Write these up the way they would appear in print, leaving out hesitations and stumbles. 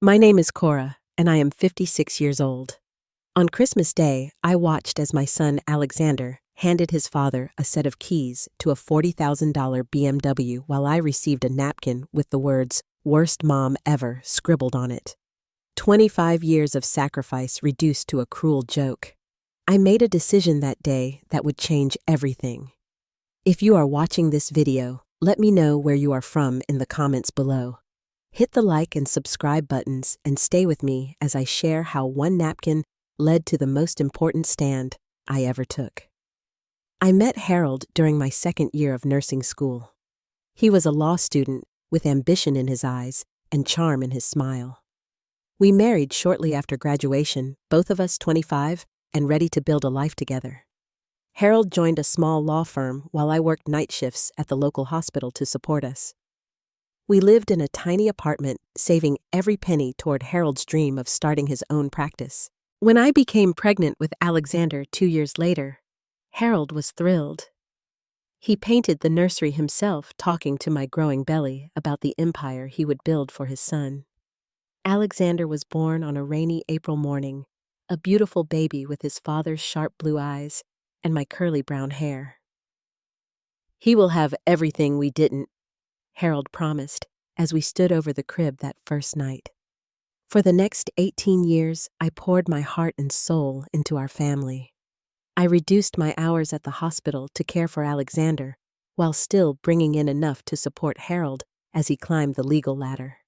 My name is Cora, and I am 56 years old. On Christmas Day, I watched as my son Alexander handed his father a set of keys to a $40,000 BMW while I received a napkin with the words, "Worst mom ever," scribbled on it. 25 years of sacrifice reduced to a cruel joke. I made a decision that day that would change everything. If you are watching this video, let me know where you are from in the comments below. Hit the like and subscribe buttons and stay with me as I share how one napkin led to the most important stand I ever took. I met Harold during my second year of nursing school. He was a law student with ambition in his eyes and charm in his smile. We married shortly after graduation, both of us 25 and ready to build a life together. Harold joined a small law firm while I worked night shifts at the local hospital to support us. We lived in a tiny apartment, saving every penny toward Harold's dream of starting his own practice. When I became pregnant with Alexander 2 years later, Harold was thrilled. He painted the nursery himself, talking to my growing belly about the empire he would build for his son. Alexander was born on a rainy April morning, a beautiful baby with his father's sharp blue eyes and my curly brown hair. "He will have everything we didn't," Harold promised as we stood over the crib that first night. For the next 18 years, I poured my heart and soul into our family. I reduced my hours at the hospital to care for Alexander, while still bringing in enough to support Harold as he climbed the legal ladder.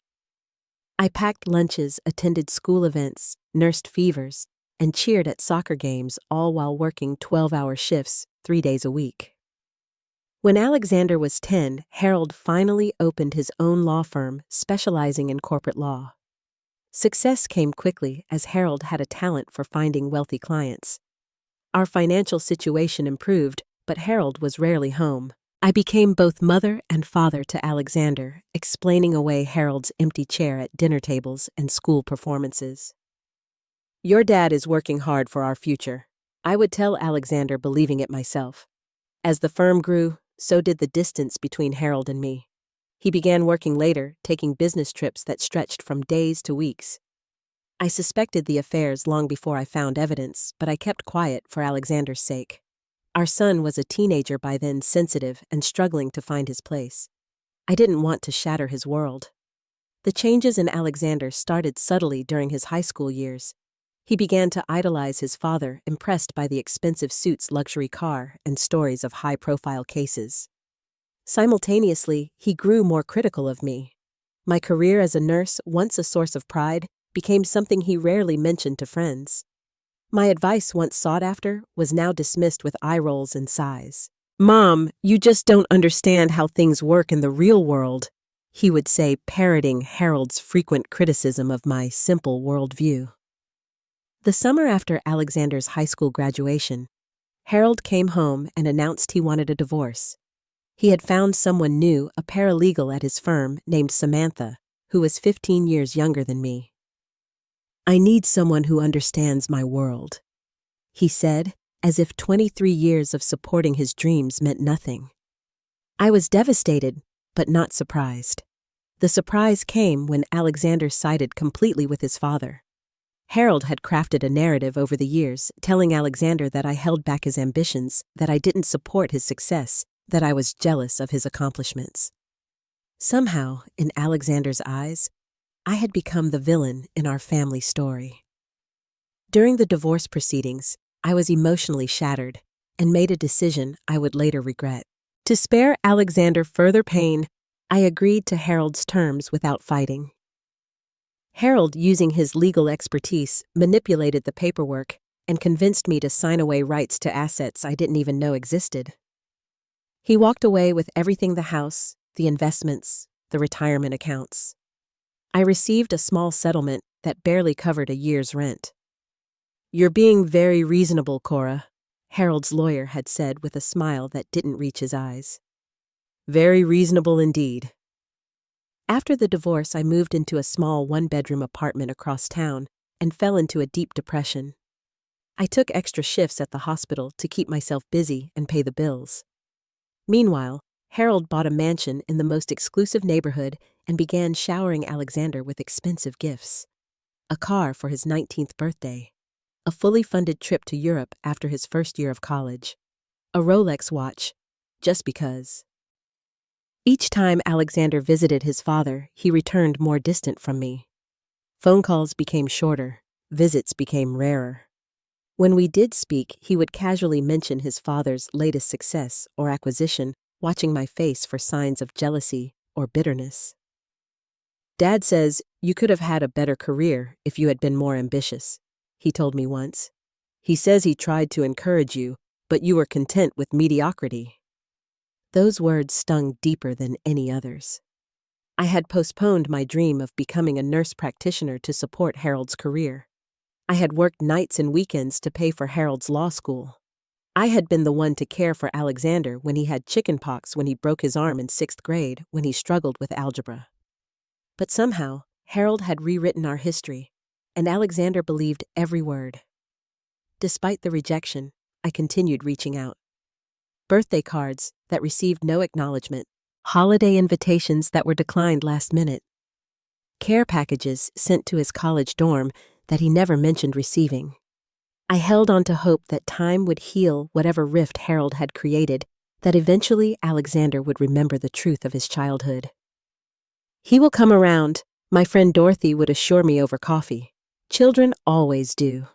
I packed lunches, attended school events, nursed fevers, and cheered at soccer games, all while working 12-hour shifts 3 days a week. When Alexander was 10, Harold finally opened his own law firm specializing in corporate law. Success came quickly as Harold had a talent for finding wealthy clients. Our financial situation improved, but Harold was rarely home. I became both mother and father to Alexander, explaining away Harold's empty chair at dinner tables and school performances. "Your dad is working hard for our future," I would tell Alexander, believing it myself. As the firm grew, so did the distance between Harold and me. He began working later, taking business trips that stretched from days to weeks. I suspected the affairs long before I found evidence, but I kept quiet for Alexander's sake. Our son was a teenager by then, sensitive and struggling to find his place. I didn't want to shatter his world. The changes in Alexander started subtly during his high school years. He began to idolize his father, impressed by the expensive suits, luxury car, and stories of high-profile cases. Simultaneously, he grew more critical of me. My career as a nurse, once a source of pride, became something he rarely mentioned to friends. My advice, once sought after, was now dismissed with eye rolls and sighs. "Mom, you just don't understand how things work in the real world," he would say, parroting Harold's frequent criticism of my simple worldview. The summer after Alexander's high school graduation, Harold came home and announced he wanted a divorce. He had found someone new, a paralegal at his firm named Samantha, who was 15 years younger than me. "I need someone who understands my world," he said, as if 23 years of supporting his dreams meant nothing. I was devastated, but not surprised. The surprise came when Alexander sided completely with his father. Harold had crafted a narrative over the years, telling Alexander that I held back his ambitions, that I didn't support his success, that I was jealous of his accomplishments. Somehow, in Alexander's eyes, I had become the villain in our family story. During the divorce proceedings, I was emotionally shattered and made a decision I would later regret. To spare Alexander further pain, I agreed to Harold's terms without fighting. Harold, using his legal expertise, manipulated the paperwork and convinced me to sign away rights to assets I didn't even know existed. He walked away with everything: the house, the investments, the retirement accounts. I received a small settlement that barely covered a year's rent. "You're being very reasonable, Cora," Harold's lawyer had said with a smile that didn't reach his eyes. "Very reasonable indeed." After the divorce, I moved into a small one-bedroom apartment across town and fell into a deep depression. I took extra shifts at the hospital to keep myself busy and pay the bills. Meanwhile, Harold bought a mansion in the most exclusive neighborhood and began showering Alexander with expensive gifts. A car for his 19th birthday, a fully funded trip to Europe after his first year of college, a Rolex watch, just because. Each time Alexander visited his father, he returned more distant from me. Phone calls became shorter, visits became rarer. When we did speak, he would casually mention his father's latest success or acquisition, watching my face for signs of jealousy or bitterness. "Dad says you could have had a better career if you had been more ambitious," he told me once. "He says he tried to encourage you, but you were content with mediocrity." Those words stung deeper than any others. I had postponed my dream of becoming a nurse practitioner to support Harold's career. I had worked nights and weekends to pay for Harold's law school. I had been the one to care for Alexander when he had chickenpox, when he broke his arm in 6th grade, when he struggled with algebra. But somehow, Harold had rewritten our history, and Alexander believed every word. Despite the rejection, I continued reaching out. Birthday cards that received no acknowledgement, holiday invitations that were declined last minute, care packages sent to his college dorm that he never mentioned receiving. I held on to hope that time would heal whatever rift Harold had created, that eventually Alexander would remember the truth of his childhood. "He will come around," my friend Dorothy would assure me over coffee. Children always do.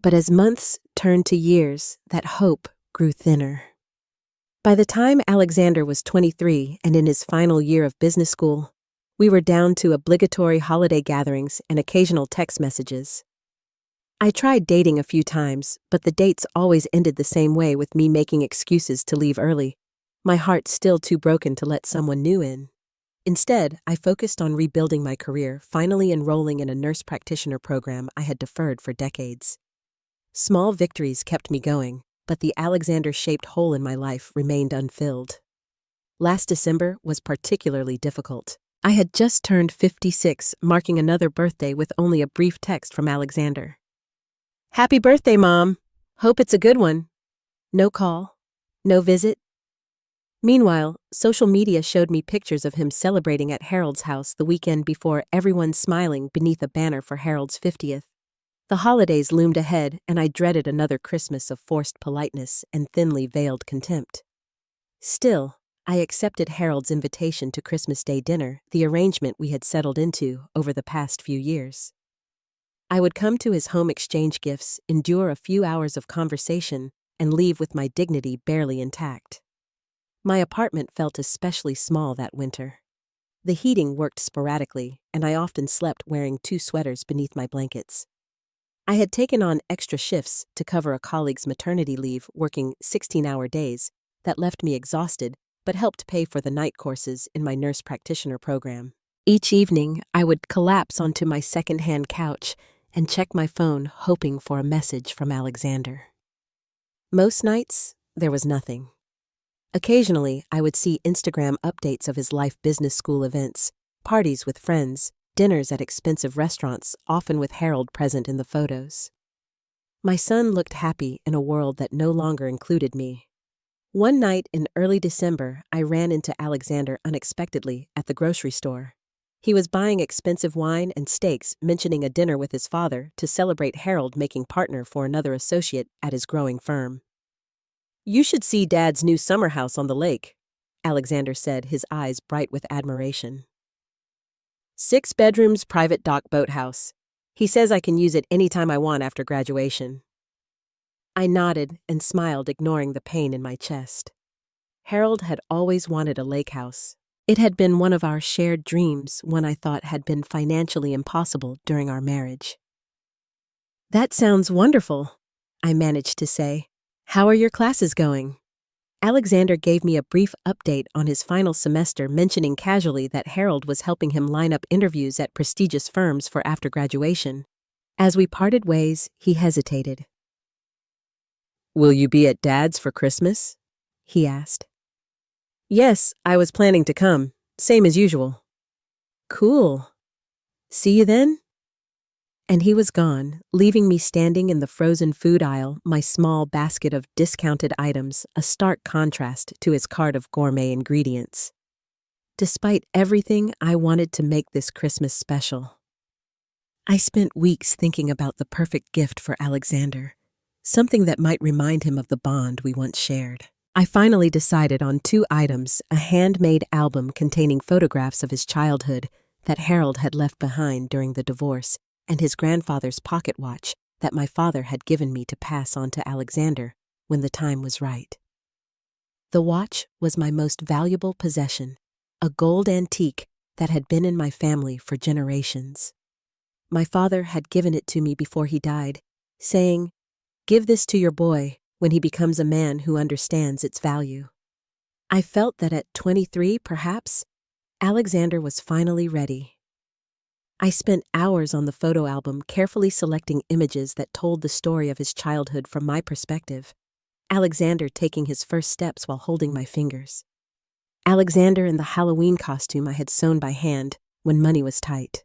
But as months turned to years, that hope grew thinner. By the time Alexander was 23 and in his final year of business school, we were down to obligatory holiday gatherings and occasional text messages. I tried dating a few times, but the dates always ended the same way, with me making excuses to leave early, my heart still too broken to let someone new in. Instead, I focused on rebuilding my career, finally enrolling in a nurse practitioner program I had deferred for decades. Small victories kept me going, but the Alexander-shaped hole in my life remained unfilled. Last December was particularly difficult. I had just turned 56, marking another birthday with only a brief text from Alexander. "Happy birthday, Mom. Hope it's a good one." No call, no visit. Meanwhile, social media showed me pictures of him celebrating at Harold's house the weekend before, everyone smiling beneath a banner for Harold's 50th. The holidays loomed ahead, and I dreaded another Christmas of forced politeness and thinly veiled contempt. Still, I accepted Harold's invitation to Christmas Day dinner, the arrangement we had settled into over the past few years. I would come to his home, exchange gifts, endure a few hours of conversation, and leave with my dignity barely intact. My apartment felt especially small that winter. The heating worked sporadically, and I often slept wearing 2 sweaters beneath my blankets. I had taken on extra shifts to cover a colleague's maternity leave, working 16-hour days that left me exhausted but helped pay for the night courses in my nurse practitioner program. Each evening, I would collapse onto my second-hand couch and check my phone, hoping for a message from Alexander. Most nights, there was nothing. Occasionally, I would see Instagram updates of his life, business school events, parties with friends, dinners at expensive restaurants, often with Harold present in the photos. My son looked happy in a world that no longer included me. One night in early December, I ran into Alexander unexpectedly at the grocery store. He was buying expensive wine and steaks, mentioning a dinner with his father to celebrate Harold making partner for another associate at his growing firm. "You should see Dad's new summer house on the lake," Alexander said, his eyes bright with admiration. 6 bedrooms, private dock boathouse. He says I can use it anytime I want after graduation." I nodded and smiled, ignoring the pain in my chest. Harold had always wanted a lake house. It had been one of our shared dreams, one I thought had been financially impossible during our marriage. "That sounds wonderful," I managed to say. "How are your classes going?" Alexander gave me a brief update on his final semester, mentioning casually that Harold was helping him line up interviews at prestigious firms for after graduation. As we parted ways, he hesitated. "Will you be at Dad's for Christmas?" he asked. "Yes, I was planning to come. Same as usual." "Cool. See you then?" And he was gone, leaving me standing in the frozen food aisle, my small basket of discounted items, a stark contrast to his cart of gourmet ingredients. Despite everything, I wanted to make this Christmas special. I spent weeks thinking about the perfect gift for Alexander, something that might remind him of the bond we once shared. I finally decided on 2 items: a handmade album containing photographs of his childhood that Harold had left behind during the divorce, and his grandfather's pocket watch that my father had given me to pass on to Alexander when the time was right. The watch was my most valuable possession, a gold antique that had been in my family for generations. My father had given it to me before he died, saying, "Give this to your boy when he becomes a man who understands its value." I felt that at 23, perhaps, Alexander was finally ready. I spent hours on the photo album carefully selecting images that told the story of his childhood from my perspective. Alexander taking his first steps while holding my fingers. Alexander in the Halloween costume I had sewn by hand when money was tight.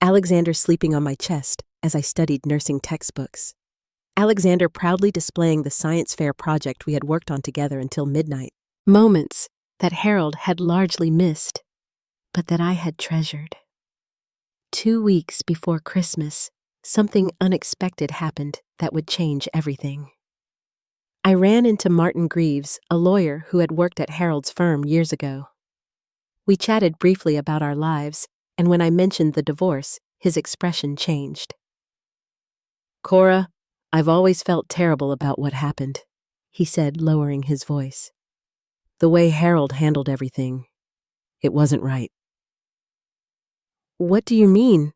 Alexander sleeping on my chest as I studied nursing textbooks. Alexander proudly displaying the science fair project we had worked on together until midnight. Moments that Harold had largely missed, but that I had treasured. 2 weeks before Christmas, something unexpected happened that would change everything. I ran into Martin Greaves, a lawyer who had worked at Harold's firm years ago. We chatted briefly about our lives, and when I mentioned the divorce, his expression changed. "Cora, I've always felt terrible about what happened," he said, lowering his voice. "The way Harold handled everything, it wasn't right." "What do you mean?"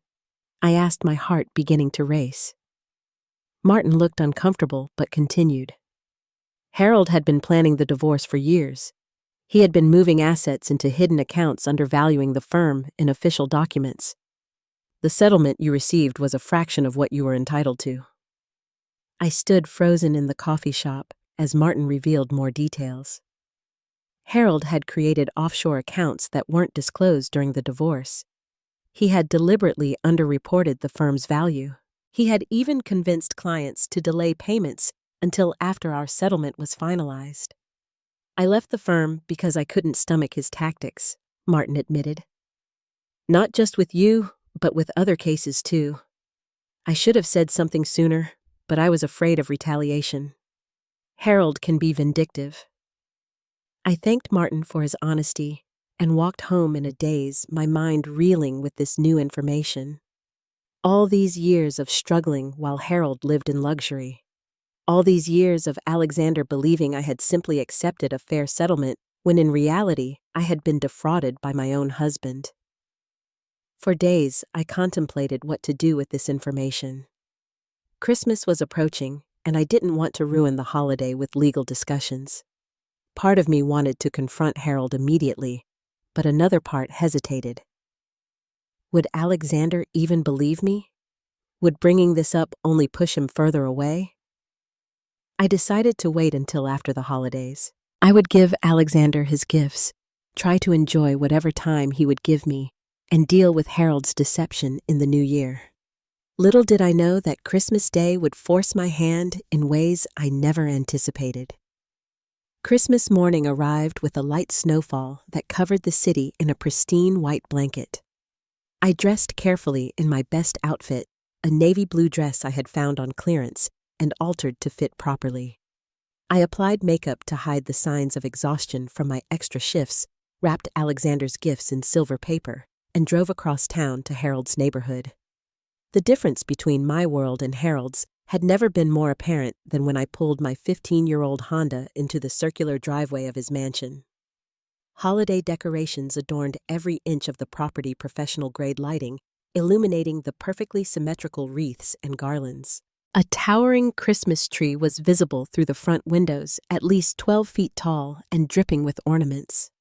I asked, my heart beginning to race. Martin looked uncomfortable but continued. Harold had been planning the divorce for years. He had been moving assets into hidden accounts undervaluing the firm in official documents. The settlement you received was a fraction of what you were entitled to. I stood frozen in the coffee shop as Martin revealed more details. Harold had created offshore accounts that weren't disclosed during the divorce. He had deliberately underreported the firm's value. He had even convinced clients to delay payments until after our settlement was finalized. "I left the firm because I couldn't stomach his tactics," Martin admitted. "Not just with you, but with other cases too. I should have said something sooner, but I was afraid of retaliation. Harold can be vindictive." I thanked Martin for his honesty and walked home in a daze, my mind reeling with this new information. All these years of struggling while Harold lived in luxury. All these years of Alexander believing I had simply accepted a fair settlement when in reality I had been defrauded by my own husband. For days, I contemplated what to do with this information. Christmas was approaching, and I didn't want to ruin the holiday with legal discussions. Part of me wanted to confront Harold immediately, but another part hesitated. Would Alexander even believe me? Would bringing this up only push him further away? I decided to wait until after the holidays. I would give Alexander his gifts, try to enjoy whatever time he would give me, and deal with Harold's deception in the new year. Little did I know that Christmas Day would force my hand in ways I never anticipated. Christmas morning arrived with a light snowfall that covered the city in a pristine white blanket. I dressed carefully in my best outfit, a navy blue dress I had found on clearance and altered to fit properly. I applied makeup to hide the signs of exhaustion from my extra shifts, wrapped Alexander's gifts in silver paper, and drove across town to Harold's neighborhood. The difference between my world and Harold's had never been more apparent than when I pulled my 15-year-old Honda into the circular driveway of his mansion. Holiday decorations adorned every inch of the property, professional-grade lighting, illuminating the perfectly symmetrical wreaths and garlands. A towering Christmas tree was visible through the front windows, at least 12 feet tall and dripping with ornaments.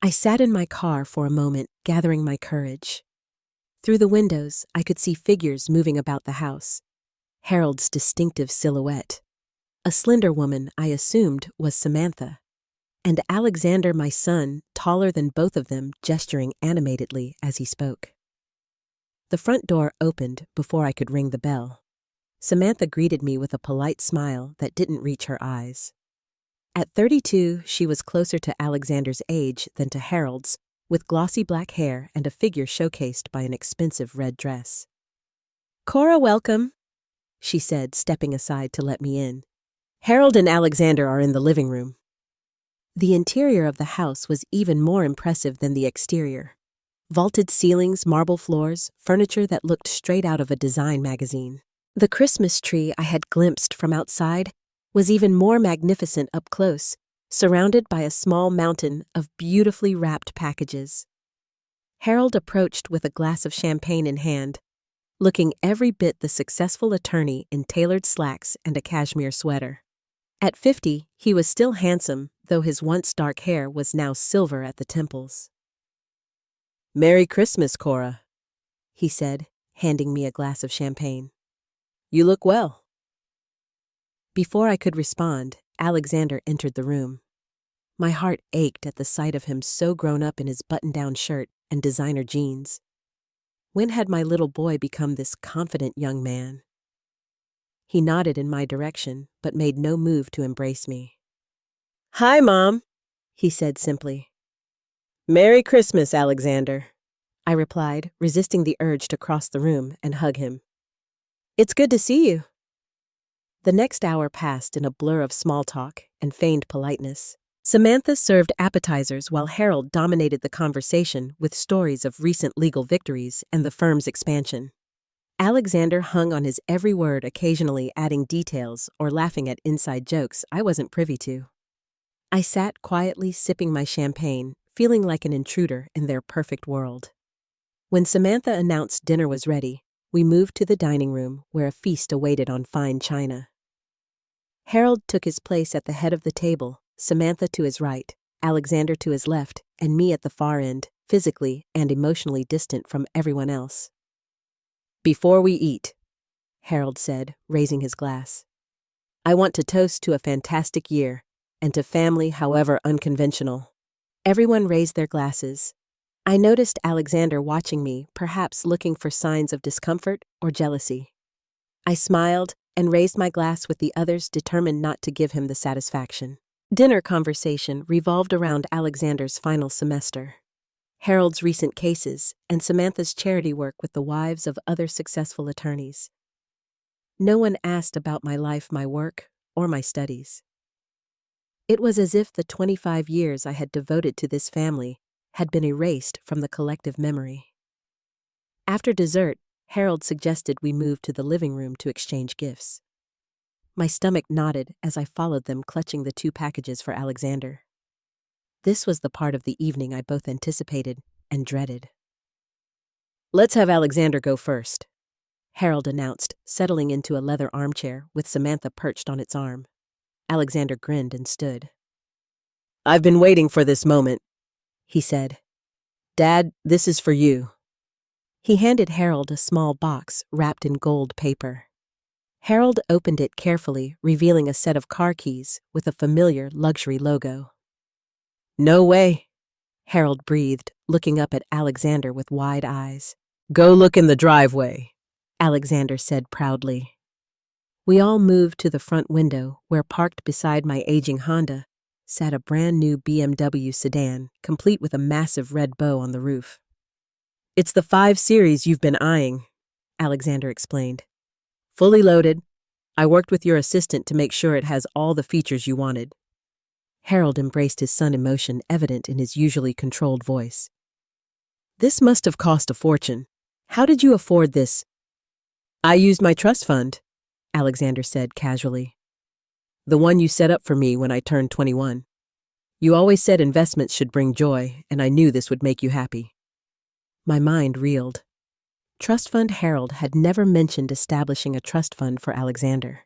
I sat in my car for a moment, gathering my courage. Through the windows, I could see figures moving about the house. Harold's distinctive silhouette. A slender woman I assumed was Samantha. And Alexander, my son, taller than both of them, gesturing animatedly as he spoke. The front door opened before I could ring the bell. Samantha greeted me with a polite smile that didn't reach her eyes. At 32, she was closer to Alexander's age than to Harold's, with glossy black hair and a figure showcased by an expensive red dress. "Cora, welcome," she said, stepping aside to let me in. "Harold and Alexander are in the living room." The interior of the house was even more impressive than the exterior. Vaulted ceilings, marble floors, furniture that looked straight out of a design magazine. The Christmas tree I had glimpsed from outside was even more magnificent up close, surrounded by a small mountain of beautifully wrapped packages. Harold approached with a glass of champagne in hand, looking every bit the successful attorney in tailored slacks and a cashmere sweater. At 50, he was still handsome, though his once dark hair was now silver at the temples. "Merry Christmas, Cora," he said, handing me a glass of champagne. "You look well." Before I could respond, Alexander entered the room. My heart ached at the sight of him so grown up in his button-down shirt and designer jeans. When had my little boy become this confident young man? He nodded in my direction, but made no move to embrace me. "Hi, Mom," he said simply. "Merry Christmas, Alexander," I replied, resisting the urge to cross the room and hug him. "It's good to see you." The next hour passed in a blur of small talk and feigned politeness. Samantha served appetizers while Harold dominated the conversation with stories of recent legal victories and the firm's expansion. Alexander hung on his every word, occasionally adding details or laughing at inside jokes I wasn't privy to. I sat quietly sipping my champagne, feeling like an intruder in their perfect world. When Samantha announced dinner was ready, we moved to the dining room where a feast awaited on fine china. Harold took his place at the head of the table, Samantha to his right, Alexander to his left, and me at the far end, physically and emotionally distant from everyone else. "Before we eat," Harold said, raising his glass, "I want to toast to a fantastic year, and to family however unconventional." Everyone raised their glasses. I noticed Alexander watching me, perhaps looking for signs of discomfort or jealousy. I smiled and raised my glass with the others, determined not to give him the satisfaction. Dinner conversation revolved around Alexander's final semester, Harold's recent cases, and Samantha's charity work with the wives of other successful attorneys. No one asked about my life, my work, or my studies. It was as if the 25 years I had devoted to this family had been erased from the collective memory. After dessert, Harold suggested we move to the living room to exchange gifts. My stomach knotted as I followed them, clutching the 2 packages for Alexander. This was the part of the evening I both anticipated and dreaded. "Let's have Alexander go first," Harold announced, settling into a leather armchair with Samantha perched on its arm. Alexander grinned and stood. "I've been waiting for this moment," he said. "Dad, this is for you." He handed Harold a small box wrapped in gold paper. Harold opened it carefully, revealing a set of car keys with a familiar luxury logo. "No way," Harold breathed, looking up at Alexander with wide eyes. "Go look in the driveway," Alexander said proudly. We all moved to the front window, where parked beside my aging Honda sat a brand new BMW sedan, complete with a massive red bow on the roof. "It's the 5 Series you've been eyeing," Alexander explained. "Fully loaded. I worked with your assistant to make sure it has all the features you wanted." Harold embraced his son, emotion evident in his usually controlled voice. "This must have cost a fortune. How did you afford this?" "I used my trust fund," Alexander said casually. "The one you set up for me when I turned 21. You always said investments should bring joy, and I knew this would make you happy." My mind reeled. Trust Fund Harold had never mentioned establishing a trust fund for Alexander.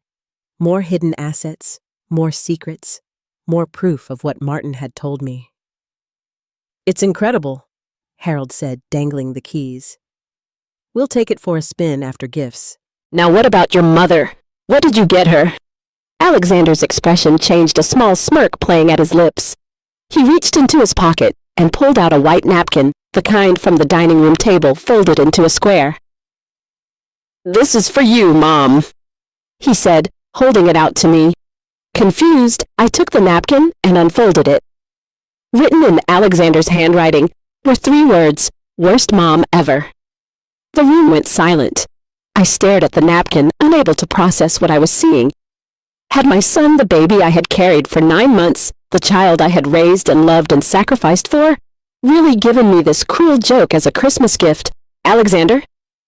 More hidden assets, more secrets, more proof of what Martin had told me. "It's incredible," Harold said, dangling the keys. "We'll take it for a spin after gifts." "Now what about your mother? What did you get her?" Alexander's expression changed, a small smirk playing at his lips. He reached into his pocket and pulled out a white napkin, the kind from the dining room table, folded into a square. "This is for you, Mom," he said, holding it out to me. Confused, I took the napkin and unfolded it. Written in Alexander's handwriting were 3 words, "Worst mom ever." The room went silent. I stared at the napkin, unable to process what I was seeing. Had my son, the baby I had carried for 9 months, the child I had raised and loved and sacrificed for, really given me this cruel joke as a Christmas gift? "Alexander?"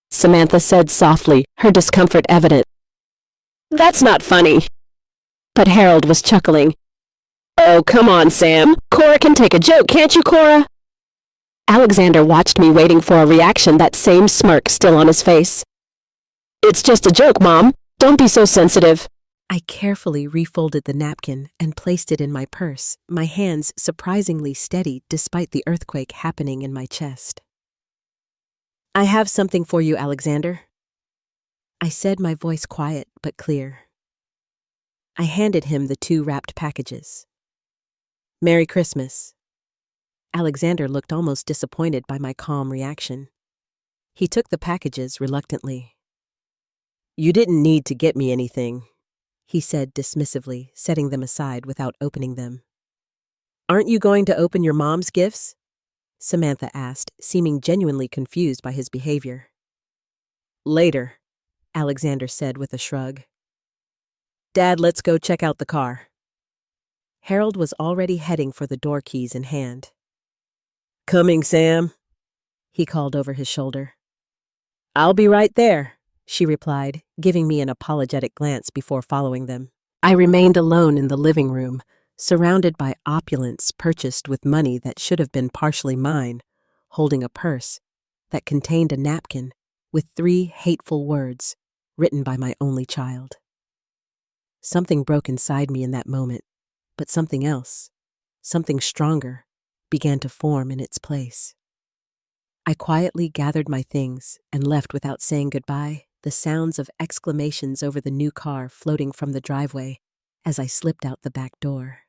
Samantha said softly, her discomfort evident. "That's not funny." But Harold was chuckling. "Oh, come on, Sam. Cora can take a joke, can't you, Cora?" Alexander watched me, waiting for a reaction, that same smirk still on his face. "It's just a joke, Mom. Don't be so sensitive." I carefully refolded the napkin and placed it in my purse, my hands surprisingly steady despite the earthquake happening in my chest. "I have something for you, Alexander," I said, my voice quiet but clear. I handed him the 2 wrapped packages. "Merry Christmas." Alexander looked almost disappointed by my calm reaction. He took the packages reluctantly. "You didn't need to get me anything," he said dismissively, setting them aside without opening them. "Aren't you going to open your mom's gifts?" Samantha asked, seeming genuinely confused by his behavior. "Later," Alexander said with a shrug. "Dad, let's go check out the car." Harold was already heading for the door keys in hand. "Coming, Sam," he called over his shoulder. "I'll be right there," she replied, giving me an apologetic glance before following them. I remained alone in the living room, surrounded by opulence purchased with money that should have been partially mine, holding a purse that contained a napkin with 3 hateful words written by my only child. Something broke inside me in that moment, but something else, something stronger, began to form in its place. I quietly gathered my things and left without saying goodbye, the sounds of exclamations over the new car floating from the driveway as I slipped out the back door.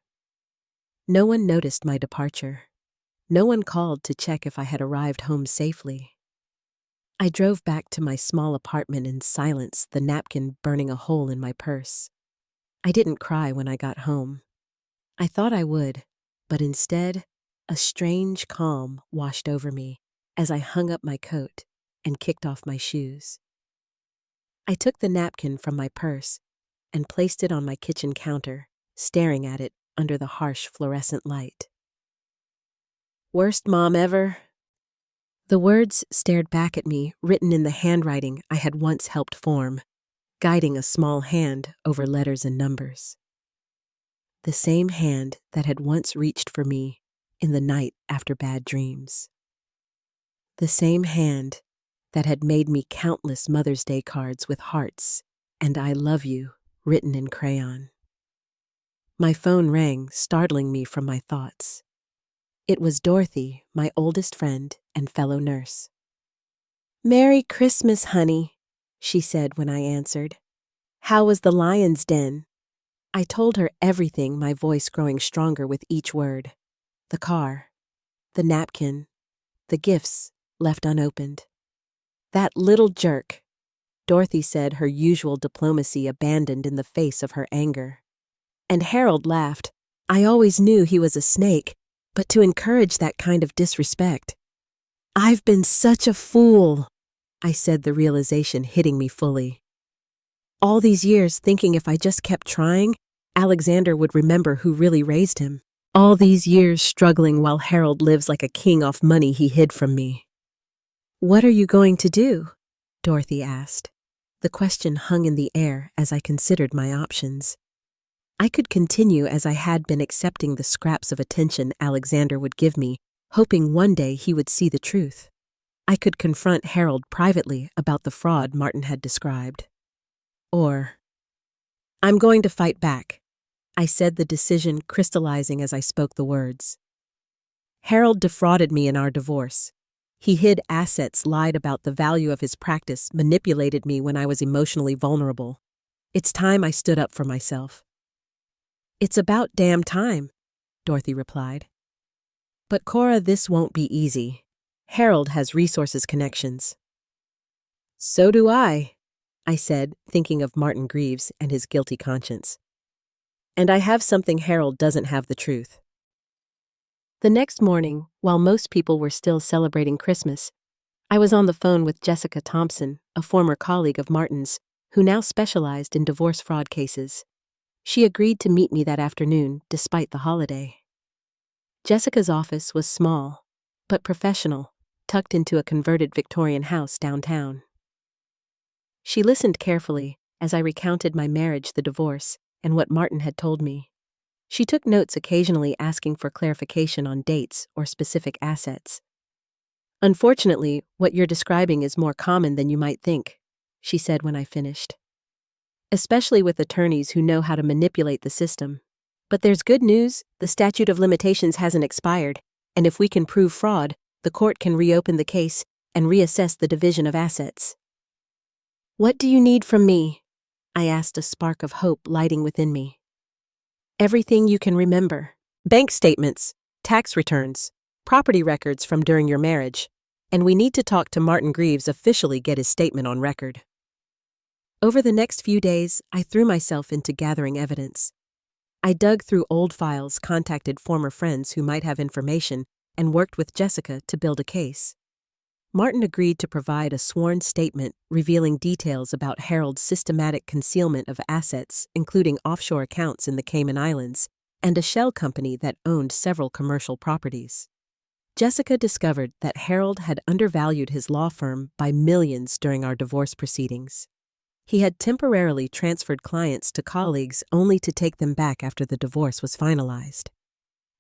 No one noticed my departure. No one called to check if I had arrived home safely. I drove back to my small apartment in silence, the napkin burning a hole in my purse. I didn't cry when I got home. I thought I would, but instead, a strange calm washed over me as I hung up my coat and kicked off my shoes. I took the napkin from my purse and placed it on my kitchen counter, staring at it under the harsh fluorescent light. "Worst mom ever?" The words stared back at me, written in the handwriting I had once helped form, guiding a small hand over letters and numbers. The same hand that had once reached for me in the night after bad dreams. The same hand that had made me countless Mother's Day cards with hearts and "I love you" written in crayon. My phone rang, startling me from my thoughts. It was Dorothy, my oldest friend and fellow nurse. "Merry Christmas, honey," she said when I answered. "How was the lion's den?" I told her everything, my voice growing stronger with each word. The car, the napkin, the gifts left unopened. "That little jerk," Dorothy said, her usual diplomacy abandoned in the face of her anger. And Harold laughed. "I always knew he was a snake, but to encourage that kind of disrespect." "I've been such a fool," I said, the realization hitting me fully. All these years thinking if I just kept trying, Alexander would remember who really raised him. All these years struggling while Harold lives like a king off money he hid from me. "What are you going to do?" Dorothy asked. The question hung in the air as I considered my options. I could continue as I had been, accepting the scraps of attention Alexander would give me, hoping one day he would see the truth. I could confront Harold privately about the fraud Martin had described. Or, "I'm going to fight back," I said, the decision crystallizing as I spoke the words. Harold defrauded me in our divorce. He hid assets, lied about the value of his practice, manipulated me when I was emotionally vulnerable. It's time I stood up for myself. "It's about damn time," Dorothy replied. "But Cora, this won't be easy. Harold has resources connections." "So do I," said, thinking of Martin Greaves and his guilty conscience. And I have something Harold doesn't have: the truth. The next morning, while most people were still celebrating Christmas, I was on the phone with Jessica Thompson, a former colleague of Martin's, who now specialized in divorce fraud cases. She agreed to meet me that afternoon, despite the holiday. Jessica's office was small, but professional, tucked into a converted Victorian house downtown. She listened carefully as I recounted my marriage, the divorce, and what Martin had told me. She took notes, occasionally asking for clarification on dates or specific assets. "Unfortunately, what you're describing is more common than you might think," she said when I finished. "Especially with attorneys who know how to manipulate the system. But there's good news: the statute of limitations hasn't expired, and if we can prove fraud, the court can reopen the case and reassess the division of assets." "What do you need from me?" I asked, a spark of hope lighting within me. "Everything you can remember. Bank statements, tax returns, property records from during your marriage, and we need to talk to Martin Greaves, officially get his statement on record." Over the next few days, I threw myself into gathering evidence. I dug through old files, contacted former friends who might have information, and worked with Jessica to build a case. Martin agreed to provide a sworn statement revealing details about Harold's systematic concealment of assets, including offshore accounts in the Cayman Islands, and a shell company that owned several commercial properties. Jessica discovered that Harold had undervalued his law firm by millions during our divorce proceedings. He had temporarily transferred clients to colleagues only to take them back after the divorce was finalized.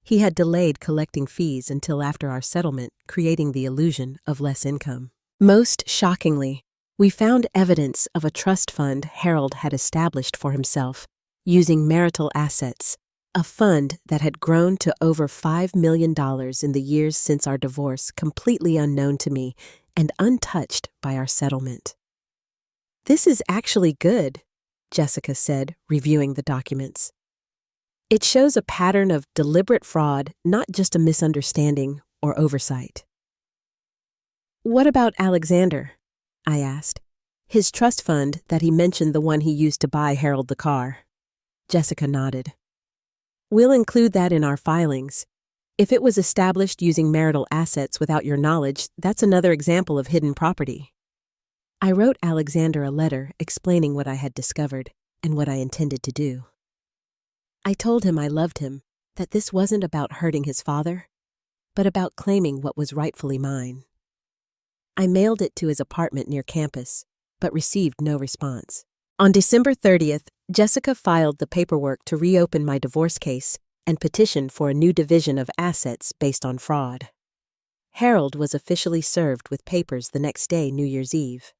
He had delayed collecting fees until after our settlement, creating the illusion of less income. Most shockingly, we found evidence of a trust fund Harold had established for himself, using marital assets, a fund that had grown to over $5 million in the years since our divorce, completely unknown to me and untouched by our settlement. "This is actually good," Jessica said, reviewing the documents. "It shows a pattern of deliberate fraud, not just a misunderstanding or oversight." "What about Alexander?" I asked. "His trust fund that he mentioned, the one he used to buy Harold the car." Jessica nodded. "We'll include that in our filings. If it was established using marital assets without your knowledge, that's another example of hidden property." I wrote Alexander a letter explaining what I had discovered and what I intended to do. I told him I loved him, that this wasn't about hurting his father, but about claiming what was rightfully mine. I mailed it to his apartment near campus, but received no response. On December 30th, Jessica filed the paperwork to reopen my divorce case and petitioned for a new division of assets based on fraud. Harold was officially served with papers the next day, New Year's Eve.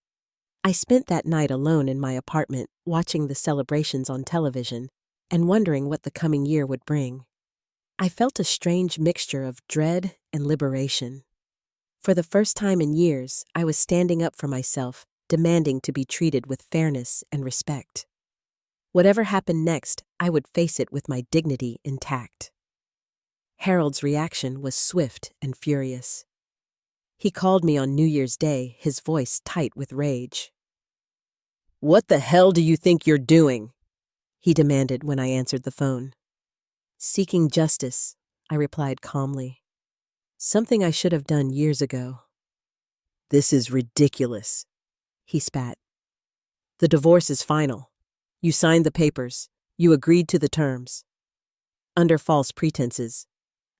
I spent that night alone in my apartment, watching the celebrations on television and wondering what the coming year would bring. I felt a strange mixture of dread and liberation. For the first time in years, I was standing up for myself, demanding to be treated with fairness and respect. Whatever happened next, I would face it with my dignity intact. Harold's reaction was swift and furious. He called me on New Year's Day, his voice tight with rage. "What the hell do you think you're doing?" he demanded when I answered the phone. "Seeking justice," I replied calmly. "Something I should have done years ago." "This is ridiculous," he spat. "The divorce is final. You signed the papers. You agreed to the terms." "Under false pretenses,"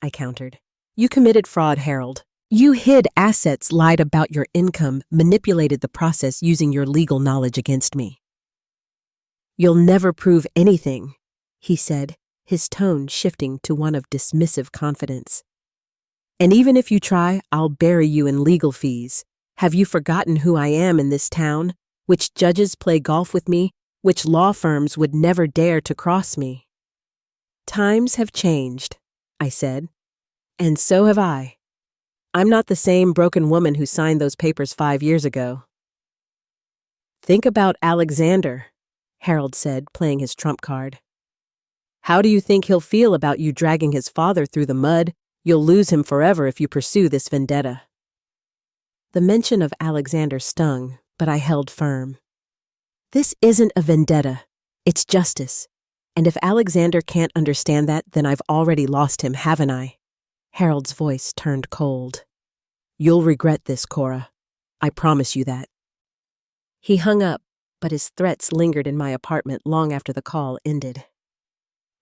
I countered. "You committed fraud, Harold. You hid assets, lied about your income, manipulated the process using your legal knowledge against me." "You'll never prove anything," he said, his tone shifting to one of dismissive confidence. "And even if you try, I'll bury you in legal fees. Have you forgotten who I am in this town? Which judges play golf with me? Which law firms would never dare to cross me?" "Times have changed," I said, "and so have I. I'm not the same broken woman who signed those papers 5 years ago." "Think about Alexander," Harold said, playing his trump card. "How do you think he'll feel about you dragging his father through the mud? You'll lose him forever if you pursue this vendetta." The mention of Alexander stung, but I held firm. "This isn't a vendetta. It's justice. And if Alexander can't understand that, then I've already lost him, haven't I? Harold's voice turned cold. You'll regret this, Cora. I promise you that. He hung up, but his threats lingered in my apartment long after the call ended.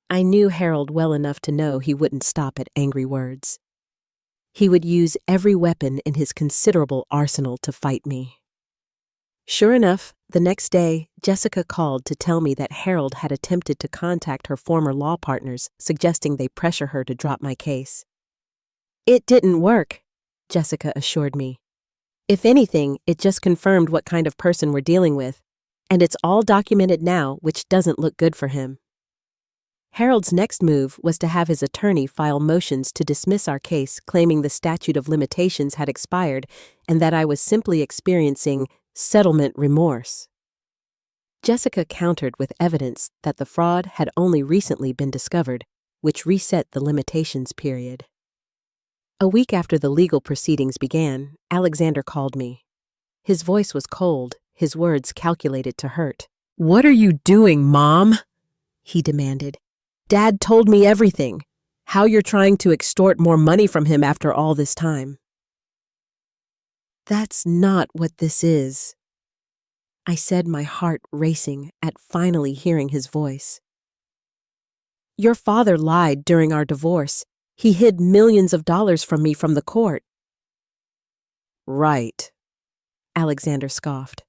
I knew Harold well enough to know he wouldn't stop at angry words. He would use every weapon in his considerable arsenal to fight me. Sure enough, the next day, Jessica called to tell me that Harold had attempted to contact her former law partners, suggesting they pressure her to drop my case. It didn't work, Jessica assured me. If anything, it just confirmed what kind of person we're dealing with, and it's all documented now, which doesn't look good for him. Harold's next move was to have his attorney file motions to dismiss our case, claiming the statute of limitations had expired and that I was simply experiencing settlement remorse. Jessica countered with evidence that the fraud had only recently been discovered, which reset the limitations period. A week after the legal proceedings began, Alexander called me. His voice was cold, his words calculated to hurt. "What are you doing, Mom?" he demanded. "Dad told me everything. How you're trying to extort more money from him after all this time." "That's not what this is," I said, my heart racing at finally hearing his voice. "Your father lied during our divorce. He hid millions of dollars from me from the court." "Right," Alexander scoffed.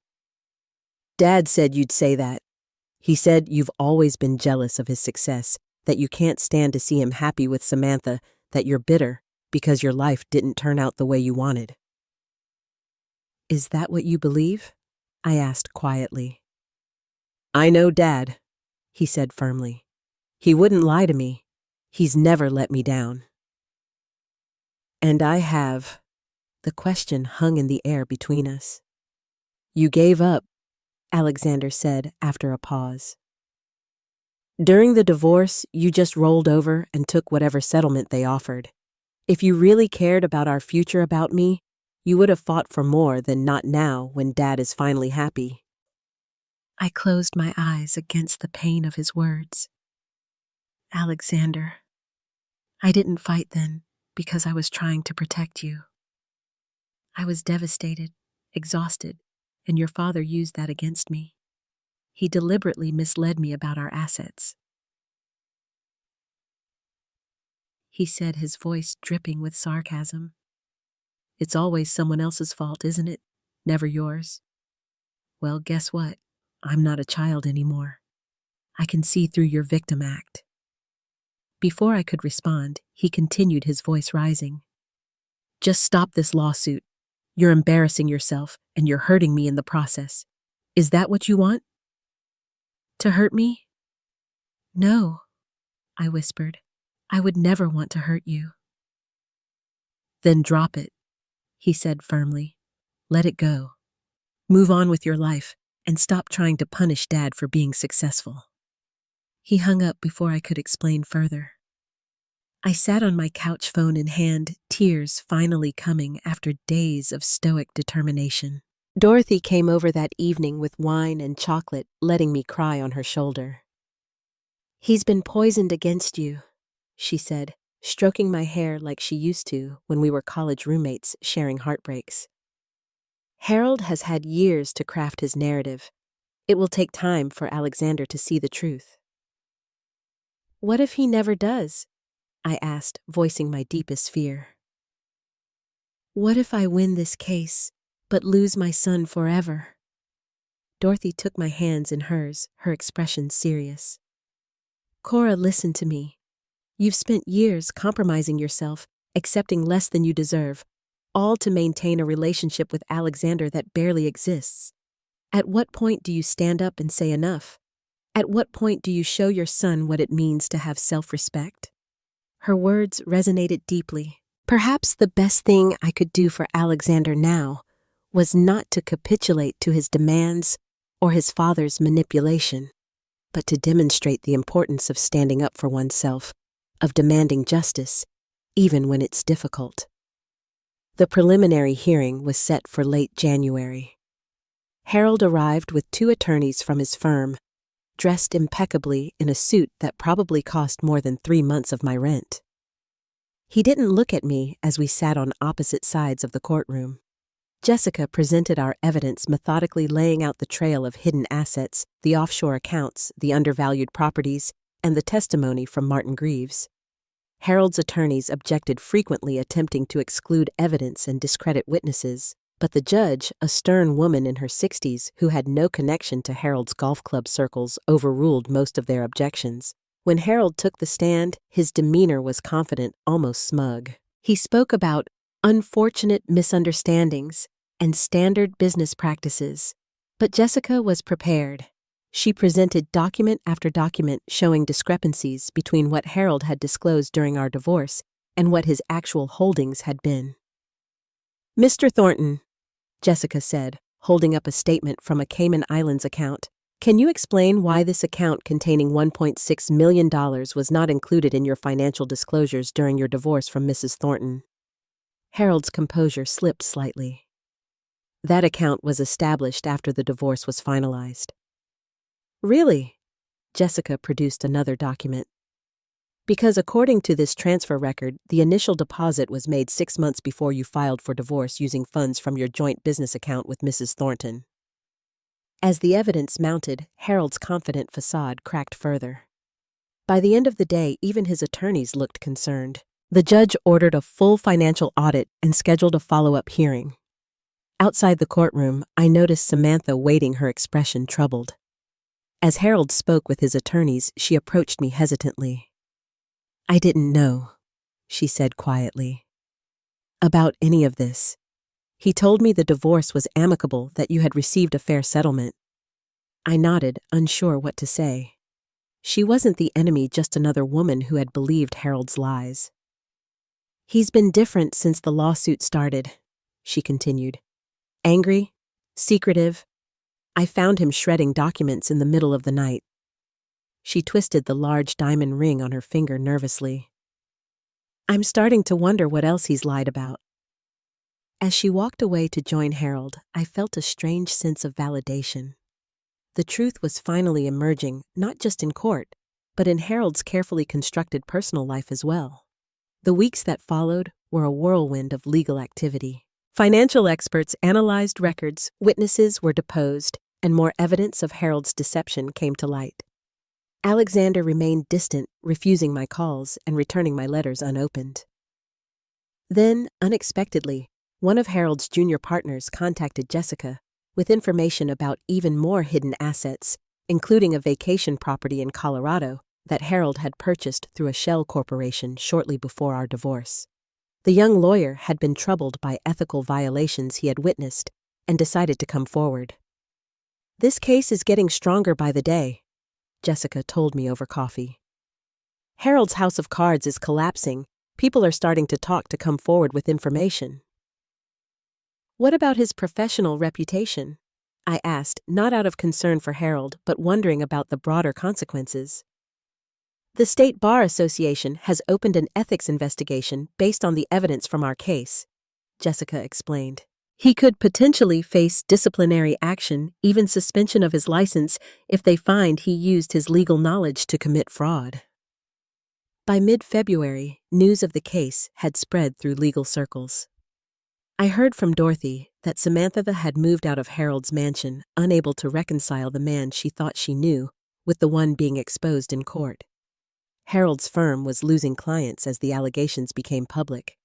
"Dad said you'd say that. He said you've always been jealous of his success, that you can't stand to see him happy with Samantha, that you're bitter because your life didn't turn out the way you wanted." "Is that what you believe?" I asked quietly. "I know Dad," he said firmly. "He wouldn't lie to me. He's never let me down." "And I have." The question hung in the air between us. "You gave up," Alexander said after a pause. "During the divorce, you just rolled over and took whatever settlement they offered. If you really cared about our future, about me, you would have fought for more than not now when Dad is finally happy." I closed my eyes against the pain of his words. "Alexander, I didn't fight then because I was trying to protect you. I was devastated, exhausted, and your father used that against me. He deliberately misled me about our assets." He said, his voice dripping with sarcasm. "It's always someone else's fault, isn't it? Never yours. Well, guess what? I'm not a child anymore. I can see through your victim act." Before I could respond, he continued, his voice rising. "Just stop this lawsuit. You're embarrassing yourself, and you're hurting me in the process. Is that what you want? To hurt me?" "No," I whispered. "I would never want to hurt you." "Then drop it," he said firmly. "Let it go. Move on with your life, and stop trying to punish Dad for being successful." He hung up before I could explain further. I sat on my couch, phone in hand, tears finally coming after days of stoic determination. Dorothy came over that evening with wine and chocolate, letting me cry on her shoulder. "He's been poisoned against you," she said, stroking my hair like she used to when we were college roommates sharing heartbreaks. "Harold has had years to craft his narrative. It will take time for Alexander to see the truth." "What if he never does?" I asked, voicing my deepest fear. "What if I win this case, but lose my son forever?" Dorothy took my hands in hers, her expression serious. "Cora, listen to me. You've spent years compromising yourself, accepting less than you deserve, all to maintain a relationship with Alexander that barely exists. At what point do you stand up and say enough? At what point do you show your son what it means to have self-respect?" Her words resonated deeply. Perhaps the best thing I could do for Alexander now was not to capitulate to his demands or his father's manipulation, but to demonstrate the importance of standing up for oneself, of demanding justice, even when it's difficult. The preliminary hearing was set for late January. Harold arrived with 2 attorneys from his firm, dressed impeccably in a suit that probably cost more than 3 months of my rent. He didn't look at me as we sat on opposite sides of the courtroom. Jessica presented our evidence, methodically laying out the trail of hidden assets, the offshore accounts, the undervalued properties, and the testimony from Martin Greaves. Harold's attorneys objected, frequently attempting to exclude evidence and discredit witnesses, but the judge, a stern woman in her 60s who had no connection to Harold's golf club circles, overruled most of their objections. When Harold took the stand, his demeanor was confident, almost smug. He spoke about unfortunate misunderstandings and standard business practices. But Jessica was prepared. She presented document after document showing discrepancies between what Harold had disclosed during our divorce and what his actual holdings had been. "Mr. Thornton," Jessica said, holding up a statement from a Cayman Islands account, "can you explain why this account containing $1.6 million was not included in your financial disclosures during your divorce from Mrs. Thornton?" Harold's composure slipped slightly. "That account was established after the divorce was finalized." "Really?" Jessica produced another document. "Because according to this transfer record, the initial deposit was made 6 months before you filed for divorce using funds from your joint business account with Mrs. Thornton." As the evidence mounted, Harold's confident facade cracked further. By the end of the day, even his attorneys looked concerned. The judge ordered a full financial audit and scheduled a follow-up hearing. Outside the courtroom, I noticed Samantha waiting, her expression troubled. As Harold spoke with his attorneys, she approached me hesitantly. "I didn't know," she said quietly, "about any of this. He told me the divorce was amicable, that you had received a fair settlement." I nodded, unsure what to say. She wasn't the enemy, just another woman who had believed Harold's lies. "He's been different since the lawsuit started," she continued. "Angry, secretive. I found him shredding documents in the middle of the night." She twisted the large diamond ring on her finger nervously. "I'm starting to wonder what else he's lied about." As she walked away to join Harold, I felt a strange sense of validation. The truth was finally emerging, not just in court, but in Harold's carefully constructed personal life as well. The weeks that followed were a whirlwind of legal activity. Financial experts analyzed records, witnesses were deposed, and more evidence of Harold's deception came to light. Alexander remained distant, refusing my calls and returning my letters unopened. Then, unexpectedly, one of Harold's junior partners contacted Jessica with information about even more hidden assets, including a vacation property in Colorado that Harold had purchased through a shell corporation shortly before our divorce. The young lawyer had been troubled by ethical violations he had witnessed and decided to come forward. "This case is getting stronger by the day," Jessica told me over coffee. "Harold's house of cards is collapsing. People are starting to talk to come forward with information." "What about his professional reputation?" I asked, not out of concern for Harold, but wondering about the broader consequences. "The State Bar Association has opened an ethics investigation based on the evidence from our case," Jessica explained. "He could potentially face disciplinary action, even suspension of his license, if they find he used his legal knowledge to commit fraud." By mid-February, news of the case had spread through legal circles. I heard from Dorothy that Samantha had moved out of Harold's mansion, unable to reconcile the man she thought she knew with the one being exposed in court. Harold's firm was losing clients as the allegations became public.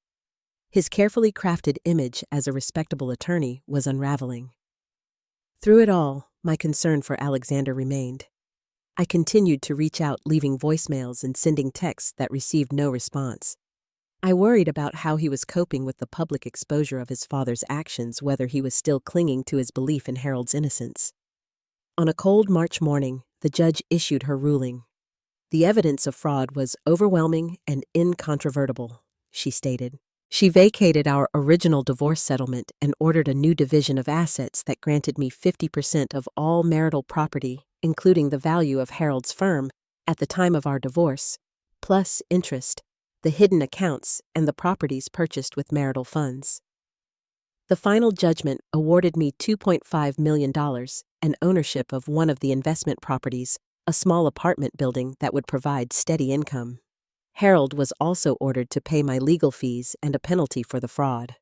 His carefully crafted image as a respectable attorney was unraveling. Through it all, my concern for Alexander remained. I continued to reach out, leaving voicemails and sending texts that received no response. I worried about how he was coping with the public exposure of his father's actions, whether he was still clinging to his belief in Harold's innocence. On a cold March morning, the judge issued her ruling. "The evidence of fraud was overwhelming and incontrovertible," she stated. She vacated our original divorce settlement and ordered a new division of assets that granted me 50% of all marital property, including the value of Harold's firm at the time of our divorce, plus interest, the hidden accounts, and the properties purchased with marital funds. The final judgment awarded me $2.5 million and ownership of one of the investment properties, a small apartment building that would provide steady income. Harold was also ordered to pay my legal fees and a penalty for the fraud.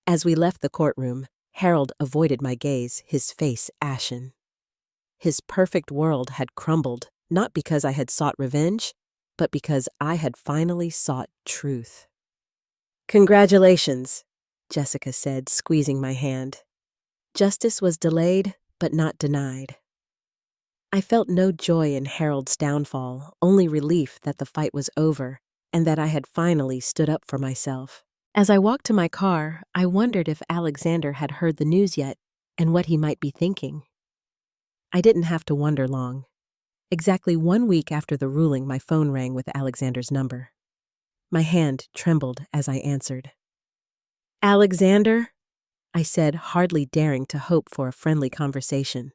As we left the courtroom, Harold avoided my gaze, his face ashen. His perfect world had crumbled, not because I had sought revenge, but because I had finally sought truth. "Congratulations," Jessica said, squeezing my hand. Justice was delayed, but not denied. I felt no joy in Harold's downfall, only relief that the fight was over and that I had finally stood up for myself. As I walked to my car, I wondered if Alexander had heard the news yet and what he might be thinking. I didn't have to wonder long. Exactly 1 week after the ruling, my phone rang with Alexander's number. My hand trembled as I answered. "Alexander?" I said, hardly daring to hope for a friendly conversation.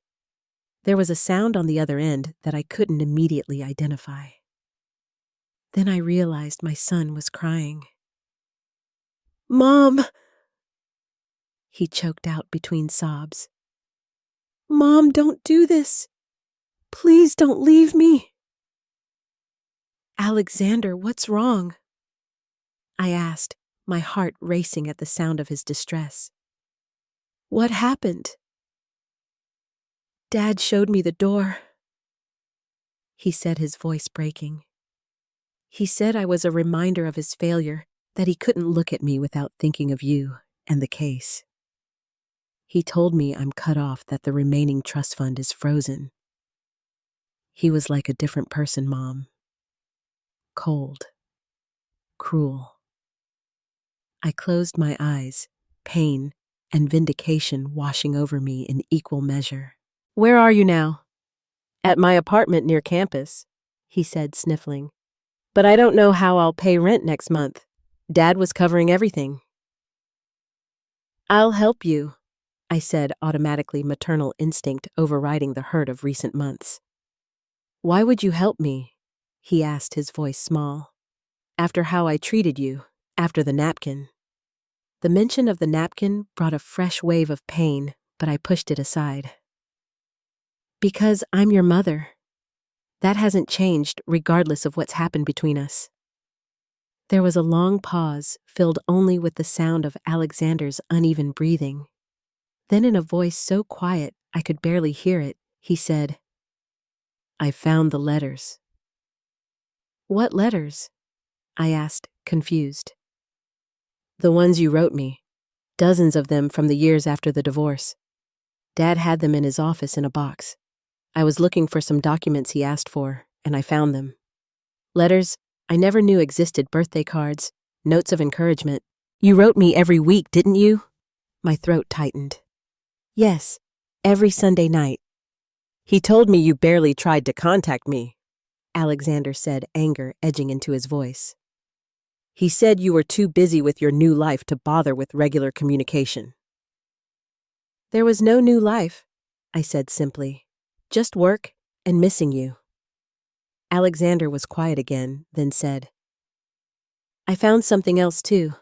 There was a sound on the other end that I couldn't immediately identify. Then I realized my son was crying. "Mom!" he choked out between sobs. "Mom, don't do this. Please don't leave me." "Alexander, what's wrong?" I asked, my heart racing at the sound of his distress. "What happened?" "Dad showed me the door," he said, his voice breaking. "He said I was a reminder of his failure, that he couldn't look at me without thinking of you and the case. He told me I'm cut off, that the remaining trust fund is frozen. He was like a different person, Mom. Cold. Cruel." I closed my eyes, pain and vindication washing over me in equal measure. "Where are you now?" "At my apartment near campus," he said, sniffling. "But I don't know how I'll pay rent next month. Dad was covering everything." "I'll help you," I said, automatically, maternal instinct overriding the hurt of recent months. "Why would you help me?" he asked, his voice small. "After how I treated you, after the napkin." The mention of the napkin brought a fresh wave of pain, but I pushed it aside. "Because I'm your mother. That hasn't changed, regardless of what's happened between us." There was a long pause, filled only with the sound of Alexander's uneven breathing. Then, in a voice so quiet I could barely hear it, he said, "I found the letters." "What letters?" I asked, confused. "The ones you wrote me. Dozens of them from the years after the divorce. Dad had them in his office in a box. I was looking for some documents he asked for, and I found them. Letters I never knew existed, birthday cards, notes of encouragement. You wrote me every week, didn't you?" My throat tightened. "Yes, every Sunday night." "He told me you barely tried to contact me," Alexander said, anger edging into his voice. "He said you were too busy with your new life to bother with regular communication." "There was no new life," I said simply. "Just work and missing you." Alexander was quiet again, then said, "I found something else too.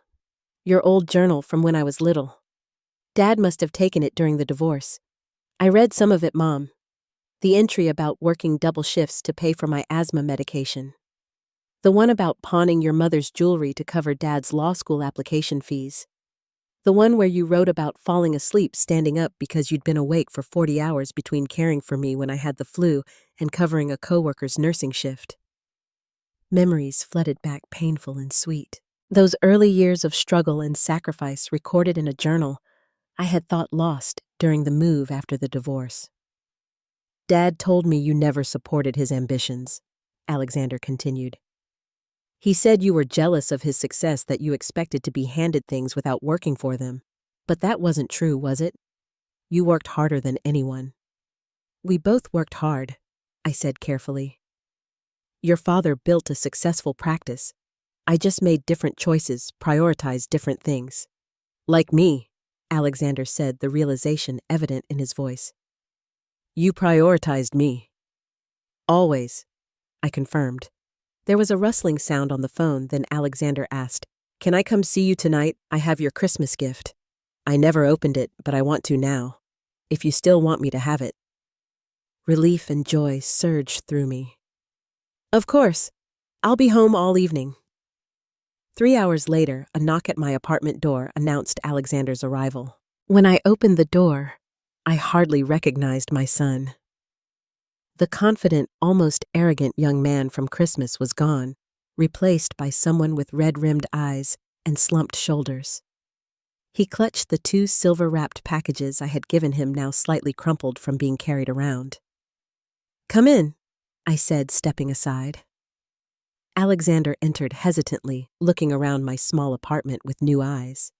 Your old journal from when I was little. Dad must have taken it during the divorce. I read some of it, Mom. The entry about working double shifts to pay for my asthma medication. The one about pawning your mother's jewelry to cover Dad's law school application fees. The one where you wrote about falling asleep standing up because you'd been awake for 40 hours between caring for me when I had the flu and covering a coworker's nursing shift." Memories flooded back, painful and sweet. Those early years of struggle and sacrifice recorded in a journal I had thought lost during the move after the divorce. "Dad told me you never supported his ambitions," Alexander continued. "He said you were jealous of his success, that you expected to be handed things without working for them. But that wasn't true, was it? You worked harder than anyone." "We both worked hard," I said carefully. "Your father built a successful practice. I just made different choices, prioritized different things." "Like me," Alexander said, the realization evident in his voice. "You prioritized me." "Always," I confirmed. There was a rustling sound on the phone, then Alexander asked, "Can I come see you tonight? I have your Christmas gift. I never opened it, but I want to now. If you still want me to have it." Relief and joy surged through me. Of course, I'll be home all evening. 3 hours later, a knock at my apartment door announced Alexander's arrival. When I opened the door, I hardly recognized my son. The confident, almost arrogant young man from Christmas was gone, replaced by someone with red-rimmed eyes and slumped shoulders. He clutched the 2 silver-wrapped packages I had given him, now slightly crumpled from being carried around. "Come in," I said, stepping aside. Alexander entered hesitantly, looking around my small apartment with new eyes.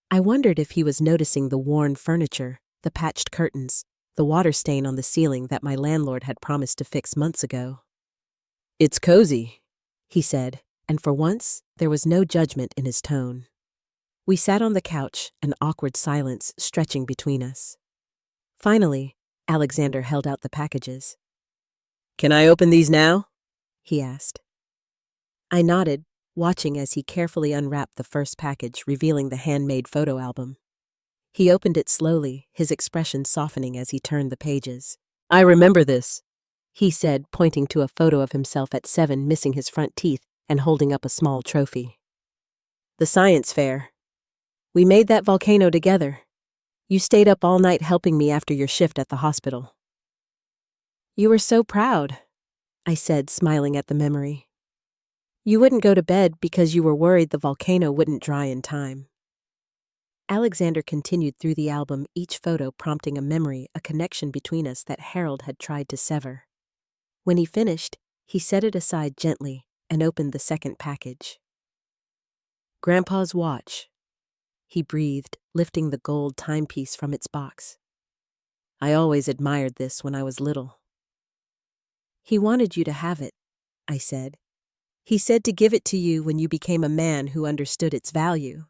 I wondered if he was noticing the worn furniture, the patched curtains, the water stain on the ceiling that my landlord had promised to fix months ago. "It's cozy," he said, and for once there was no judgment in his tone. We sat on the couch, an awkward silence stretching between us. Finally, Alexander held out the packages. "Can I open these now?" he asked. I nodded, watching as he carefully unwrapped the first package, revealing the handmade photo album. He opened it slowly, his expression softening as he turned the pages. "I remember this," he said, pointing to a photo of himself at 7, missing his front teeth and holding up a small trophy. "The science fair. We made that volcano together. You stayed up all night helping me after your shift at the hospital." "You were so proud," I said, smiling at the memory. "You wouldn't go to bed because you were worried the volcano wouldn't dry in time." Alexander continued through the album, each photo prompting a memory, a connection between us that Harold had tried to sever. When he finished, he set it aside gently and opened the second package. "Grandpa's watch," he breathed, lifting the gold timepiece from its box. "I always admired this when I was little." "He wanted you to have it," I said. "He said to give it to you when you became a man who understood its value."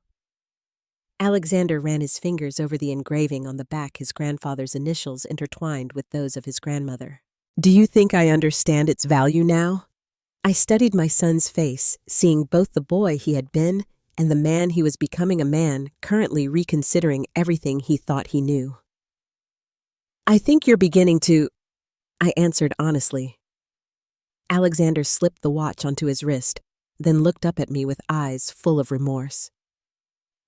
Alexander ran his fingers over the engraving on the back, his grandfather's initials intertwined with those of his grandmother. "Do you think I understand its value now?" I studied my son's face, seeing both the boy he had been and the man he was becoming, a man currently reconsidering everything he thought he knew. "I think you're beginning to," I answered honestly. Alexander slipped the watch onto his wrist, then looked up at me with eyes full of remorse.